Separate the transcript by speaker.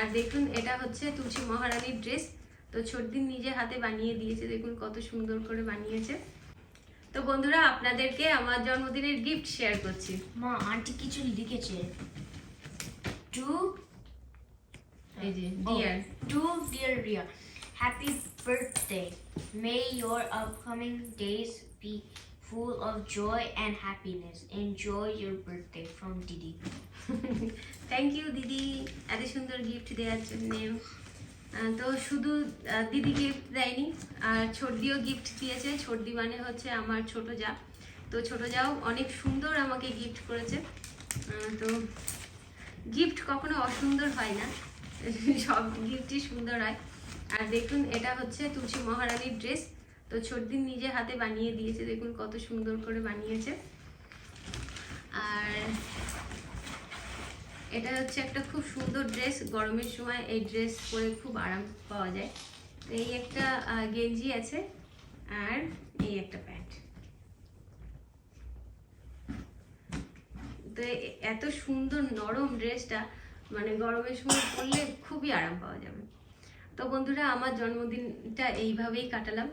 Speaker 1: আর দেখুন এটা হচ্ছে তুলসী মহারানীর ড্রেস। তো ছোটদিন নিজে হাতে বানিয়ে দিয়েছে, দেখুন কত সুন্দর করে বানিয়েছে। তো বন্ধুরা আপনাদেরকে আমার জন্মদিনের গিফট শেয়ার করছি।
Speaker 2: মা আন্টি কিছু লিখেছে। টু
Speaker 1: এই যে deer
Speaker 2: dear Ria, happy birthday. May your upcoming days be full of joy and happiness. Enjoy your birthday from Didi.
Speaker 1: Thank you দিদি এত সুন্দর গিফট দেওয়ার জন্য। তো শুধু দিদি গিফট দেয়নি, আর ছোটদিও গিফট দিয়েছে। ছোটদি মানে হচ্ছে আমার ছোট যা। তো ছোট যাও অনেক সুন্দর আমাকে গিফট করেছে। তো গিফট কখনো অসুন্দর হয় না, সব গিফটই সুন্দর হয়। আর দেখুন এটা হচ্ছে তুলসী মহারানীর ড্রেস। তো ছোটদিন নিজে হাতে বানিয়ে দিয়েছে, দেখুন কত সুন্দর করে বানিয়েছে। আর এটা হচ্ছে একটা খুব সুন্দর ড্রেস, গরমের সময় এই ড্রেস পরে খুব আরাম পাওয়া যায়। তো এই একটা গেঞ্জি আছে, আর এই একটা প্যান্ট। তো এত সুন্দর নরম ড্রেসটা, মানে গরমের সময় পরলে খুবই আরাম পাওয়া যাবে। তো বন্ধুরা আমার জন্মদিনটা এইভাবেই কাটালাম।